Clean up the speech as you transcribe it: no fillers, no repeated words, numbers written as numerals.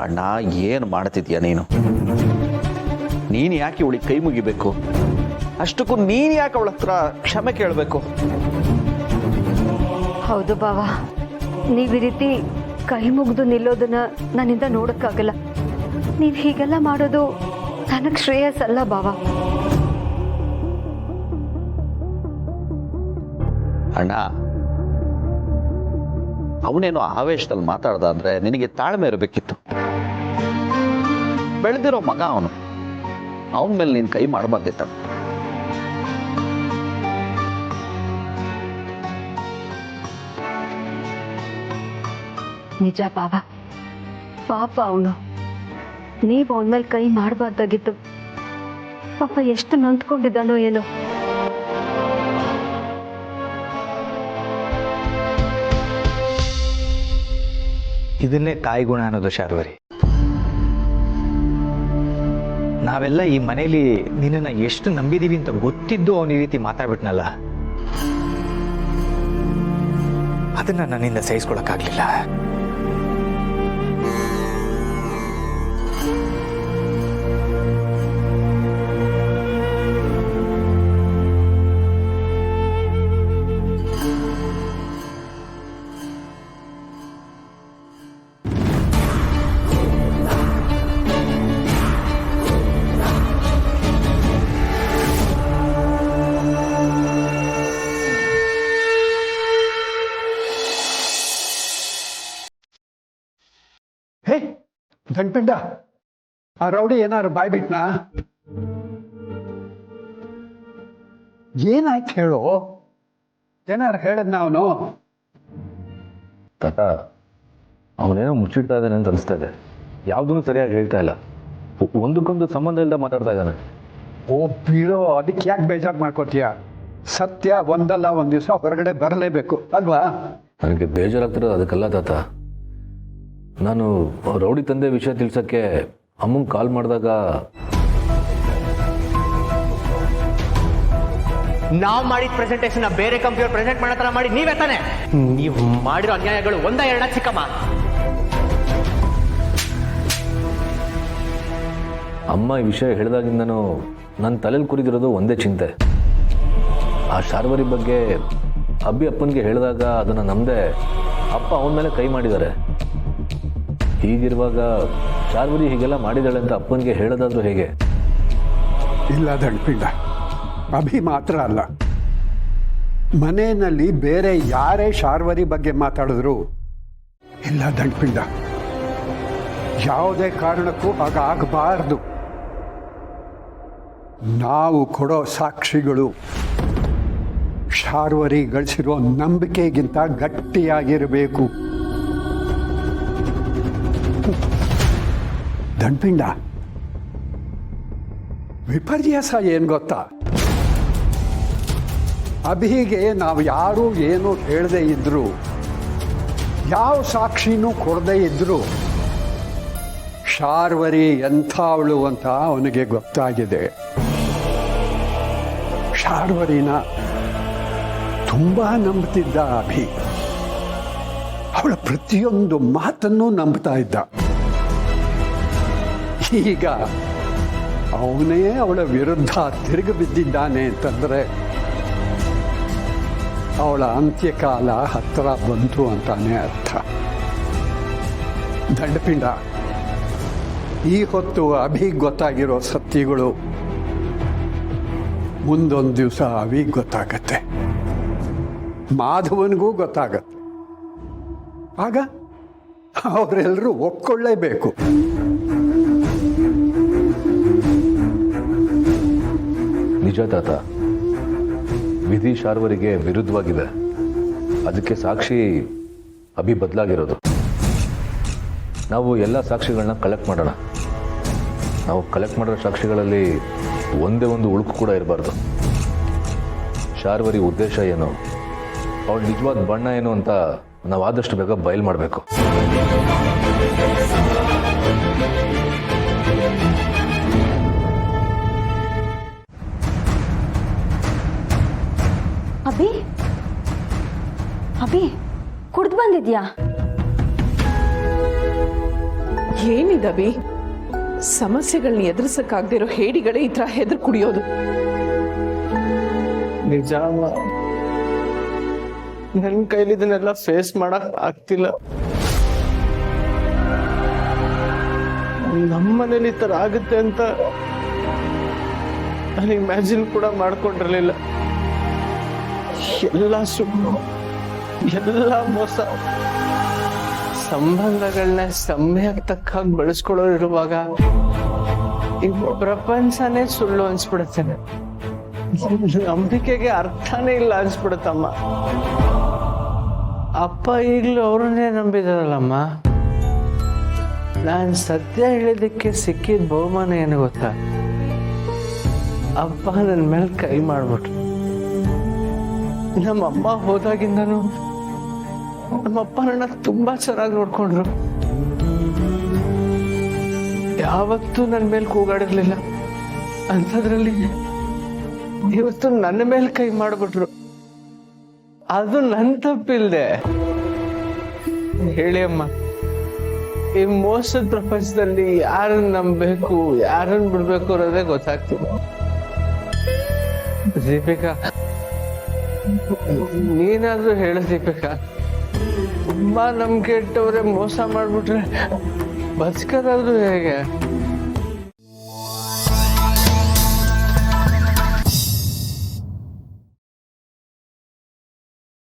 ಅಣ್ಣ ಏನು ಮಾಡ್ತಿದ್ಯಾ ನೀನು? ನೀನು ಯಾಕೆ ಇವಳಿಗೆ ಕೈ ಮುಗಿಬೇಕು? ಅಷ್ಟಕ್ಕೂ ನೀನು ಯಾಕೆ ಅವಳ ಹತ್ರ ಕ್ಷಮೆ ಕೇಳಬೇಕು? ಹೌದು ಬಾವ, ನೀವು ಈ ರೀತಿ ಕೈ ಮುಗಿದು ನಿಲ್ಲೋದನ್ನ ನನ್ನಿಂದ ನೋಡಕ್ಕಾಗಲ್ಲ. ನೀವು ಹೀಗೆಲ್ಲ ಮಾಡೋದು ನನಗೆ ಶ್ರೇಯಸ್ಸಲ್ಲ ಬಾವ. ಅಣ್ಣ, ಅವನೇನೋ ಆವೇಶದಲ್ಲಿ ಮಾತಾಡ್ದ ಅಂದ್ರೆ ನಿನಗೆ ತಾಳ್ಮೆ ಇರಬೇಕಿತ್ತು. ಬೆಳೆದಿರೋ ಮಗ ಅವನು, ಅವನ ಮೇಲೆ ನೀನು ಕೈ ಮಾಡಬಾರ್ದಿತ್ತ. ನಿಜ ಬಾವ, ಪಾಪ ಅವನು. ನೀವು ಅವನ ಮೇಲೆ ಕೈ ಮಾಡಬಾರ್ದಾಗಿತ್ತು. ಪಾಪ ಎಷ್ಟು ನೊಂದ್ಕೊಂಡಿದ್ದಾನೋ ಏನೋ. ಇದನ್ನೇ ತಾಯಿ ಗುಣ ಅನ್ನೋದು ಶಾರ್ವರಿ. ನಾವೆಲ್ಲ ಈ ಮನೇಲಿ ನಿನ್ನನ್ನು ಎಷ್ಟು ನಂಬಿದೀವಿ ಅಂತ ಗೊತ್ತಿದ್ದು ಅವನ ಈ ರೀತಿ ಮಾತಾಡ್ಬಿಟ್ನಲ್ಲ, ಅದನ್ನ ನನ್ನಿಂದ ಸಹಿಸ್ಕೊಳಕ್ಕಾಗ್ಲಿಲ್ಲ. ಹೇ ದಂಡ್ಪಿಂಡ, ಆ ರೌಡಿ ಏನಾರು ಬಾಯ್ಬಿಟ್ನಾ? ಏನಾಯ್ತು ಹೇಳು, ಏನಾರು ಹೇಳದ್ನ ಅವನು? ತಾತ, ಅವನೇನೋ ಮುಚ್ಚಿಡ್ತಾ ಇದ್ದಾನೆ ಅಂತ ಅನಿಸ್ತಾ ಇದೆ. ಯಾವುದೂ ಸರಿಯಾಗಿ ಹೇಳ್ತಾ ಇಲ್ಲ. ಒಂದಕ್ಕೊಂದು ಸಂಬಂಧ ಇಲ್ಲದೆ ಮಾತಾಡ್ತಾ ಇದ್ದಾನೆ. ಓ ಬೀಳೋ, ಅದಕ್ಕೆ ಯಾಕೆ ಬೇಜಾರು ಮಾಡ್ಕೋತೀಯ? ಸತ್ಯ ಒಂದಲ್ಲ ಒಂದು ದಿವಸ ಹೊರಗಡೆ ಬರಲೇಬೇಕು ಅಲ್ವಾ? ನನಗೆ ಬೇಜಾರಾಗ್ತಿರೋದು ಅದಕ್ಕೆಲ್ಲ ತಾತ. ನಾನು ರೌಡಿ ತಂದೆ ವಿಷಯ ತಿಳ್ಸೋಕ್ಕೆ ಅಮ್ಮಂಗೆ ಕಾಲ್ ಮಾಡಿದಾಗ ನಾವು ಮಾಡಿದ ಪ್ರೆಸೆಂಟೇಷನ್ ಬೇರೆ ಕಂಪ್ನಿಯವ್ರು ಪ್ರೆಸೆಂಟ್ ಮಾಡೋ ಥರ ಮಾಡಿ ನೀವೇ ತಾನೆ? ನೀವು ಮಾಡಿರೋ ಅನ್ಯಾಯಗಳು ಒಂದ ಎರಡ ಚಿಕ್ಕಮ್ಮ. ಅಮ್ಮ ಈ ವಿಷಯ ಹೇಳಿದಾಗಿಂದನೂ ನನ್ನ ತಲೆಯಲ್ಲಿ ಕುರಿದಿರೋದು ಒಂದೇ ಚಿಂತೆ. ಆ ಶಾರ್ವರಿ ಬಗ್ಗೆ ಅಬ್ಬಿ ಅಪ್ಪನಿಗೆ ಹೇಳಿದಾಗ ಅದನ್ನು ನಂಬದೆ ಅಪ್ಪ ಅವನ ಮೇಲೆ ಕೈ ಮಾಡಿದ್ದಾರೆ. ಹೀಗಿರುವಾಗ ಶಾರ್ವರಿ ಹೀಗೆಲ್ಲ ಮಾಡಿದಾಳೆ ಅಂತ ಅಪ್ಪನಿಗೆ ಹೇಳೋದಾದ್ರೂ ಹೇಗೆ? ಇಲ್ಲ ದಂಡ್ಪಿಂಡ, ಅಭಿ ಮಾತ್ರ ಅಲ್ಲ, ಮನೆಯಲ್ಲಿ ಬೇರೆ ಯಾರೇ ಶಾರ್ವರಿ ಬಗ್ಗೆ ಮಾತಾಡಿದ್ರು ಇಲ್ಲ ದಂಡ್ಪಿಂಡ, ಯಾವುದೇ ಕಾರಣಕ್ಕೂ ಹಾಗಾಗಬಾರ್ದು. ನಾವು ಕೊಡೋ ಸಾಕ್ಷಿಗಳು ಶಾರ್ವರಿ ಗಳಿಸಿರೋ ನಂಬಿಕೆಗಿಂತ ಗಟ್ಟಿಯಾಗಿರಬೇಕು. ದಂಡ್ಪಿಂಡ, ವಿಪರ್ಯಾಸ ಏನು ಗೊತ್ತಾ? ಅಭಿಗೆ ನಾವು ಯಾರೂ ಏನೂ ಹೇಳದೇ ಇದ್ರು, ಯಾವ ಸಾಕ್ಷಿನೂ ಕೊಡದೇ ಇದ್ರು, ಶಾರ್ವರಿ ಎಂಥವಳು ಅಂತ ಅವನಿಗೆ ಗೊತ್ತಾಗಿದೆ. ಶಾರ್ವರಿನ ತುಂಬಾ ನಂಬ್ತಿದ್ದ ಅಭಿ. ಅವಳ ಪ್ರತಿಯೊಂದು ಮಾತನ್ನೂ ನಂಬ್ತಾ ಇದ್ದ. ಈಗ ಅವನೇ ಅವಳ ವಿರುದ್ಧ ತಿರುಗಿ ಬಿದ್ದಿದ್ದಾನೆ ಅಂತಂದ್ರೆ ಅವಳ ಅಂತ್ಯಕಾಲ ಹತ್ತಿರ ಬಂತು ಅಂತಾನೆ ಅರ್ಥ. ದಂಡಪಿಂಡ, ಈ ಹೊತ್ತು ಅಭಿಗೆ ಗೊತ್ತಾಗಿರೋ ಸತ್ಯಗಳು ಮುಂದೊಂದು ದಿವಸ ಅಭಿಗೆ ಗೊತ್ತಾಗತ್ತೆ, ಮಾಧವನಿಗೂ ಗೊತ್ತಾಗತ್ತೆ. ಆಗ ಅವರೆಲ್ಲರೂ ಒಪ್ಕೊಳ್ಳೇಬೇಕು. ನಿಜ ತಾತ, ವಿಧಿ ಶಾರ್ವರಿಗೆ ವಿರುದ್ಧವಾಗಿದೆ. ಅದಕ್ಕೆ ಸಾಕ್ಷಿ ಅಭಿ ಬದಲಾಗಿರೋದು. ನಾವು ಎಲ್ಲ ಸಾಕ್ಷಿಗಳನ್ನ ಕಲೆಕ್ಟ್ ಮಾಡೋಣ. ನಾವು ಕಲೆಕ್ಟ್ ಮಾಡಿರೋ ಸಾಕ್ಷಿಗಳಲ್ಲಿ ಒಂದೇ ಒಂದು ಉಳುಕು ಕೂಡ ಇರಬಾರ್ದು. ಶಾರ್ವರಿ ಉದ್ದೇಶ ಏನು, ಅವಳ ನಿಜವಾದ ಬಣ್ಣ ಏನು ಅಂತ ನಾವು ಆದಷ್ಟು ಬೇಗ ಬಯಲು ಮಾಡಬೇಕು. ಅಭಿ, ಅಭಿ ಕುಡ್ದು ಬಂದಿದ್ಯಾ? ಏನಿದವಿ ಸಮಸ್ಯೆಗಳನ್ನ ಎದುರಿಸಕ್ಕಾಗ್ದಿರೋ ಹೇಡಿಗಳೇ ಈ ತರ ಹೆದರ್ ಕುಡಿಯೋದು. ನಿಜ ನನ್ನ ಕೈಲಿ ಇದನ್ನೆಲ್ಲ ಫೇಸ್ ಮಾಡಕ್ ಆಗ್ತಿಲ್ಲ. ನಮ್ಮನೇಲಿ ಈ ತರ ಆಗುತ್ತೆ ಅಂತ ನಾನು ಇಮ್ಯಾಜಿನ್ ಕೂಡ ಮಾಡ್ಕೊಂಡಿರ್ಲಿಲ್ಲ. ಎಲ್ಲ ಸುಳ್ಳು, ಎಲ್ಲ ಮೋಸ. ಸಂಬಂಧಗಳನ್ನ ಸಮಯಕ್ಕೆ ತಕ್ಕ ಬೆಳೆಸ್ಕೊಳ್ಳೋರು ಇರುವಾಗ ಈ ಪ್ರಪಂಚನೇ ಸುಳ್ಳು ಅನ್ಸ್ಬಿಡುತ್ತೆ. ನಂಬಿಕೆಗೆ ಅರ್ಥನೇ ಇಲ್ಲ ಅನ್ಸ್ಬಿಡುತ್ತಮ್ಮ. ಅಪ್ಪ ಈಗಲೂ ಅವ್ರನ್ನೇ ನಂಬಿದಾರಲ್ಲಮ್ಮ. ನಾನ್ ಸತ್ಯ ಹೇಳಿದಕ್ಕೆ ಸಿಕ್ಕಿದ ಬಹುಮಾನ ಏನು ಗೊತ್ತಾ? ಅಪ್ಪ ನನ್ನ ಮೇಲೆ ಕೈ ಮಾಡ್ಬಿಟ್ರು. ನಮ್ಮಮ್ಮ ಹೋದಾಗಿಂದನು ನಮ್ಮಪ್ಪ ನನ್ನ ತುಂಬಾ ಚೆನ್ನಾಗಿ ನೋಡ್ಕೊಂಡ್ರು. ಯಾವತ್ತೂ ನನ್ನ ಮೇಲೆ ಕೂಗಾಡಿರ್ಲಿಲ್ಲ. ಅಂಥದ್ರಲ್ಲಿ ಇವತ್ತು ನನ್ನ ಮೇಲೆ ಕೈ ಮಾಡ್ಬಿಟ್ರು. ಅದು ನನ್ನ ತಪ್ಪಿಲ್ದೆ. ಹೇಳಿ ಅಮ್ಮ, ಈ ಮೋಸದ ಪ್ರಪಂಚದಲ್ಲಿ ಯಾರನ್ನ ನಂಬಬೇಕು ಯಾರನ್ನ ಬಿಡ್ಬೇಕು ಅನ್ನೋದೇ ಗೊತ್ತಾಗ್ತಿಲ್ಲ. ದೀಪಿಕಾ, ನೀನಾದ್ರೂ ಹೇಳು ದೀಪಿಕಾ. ತುಂಬಾ ನಮ್ಗೆ ಕೆಟ್ಟವ್ರೆ ಮೋಸ ಮಾಡ್ಬಿಟ್ರೆ ಬದುಕೋದಾದ್ರೂ ಹೇಗೆ?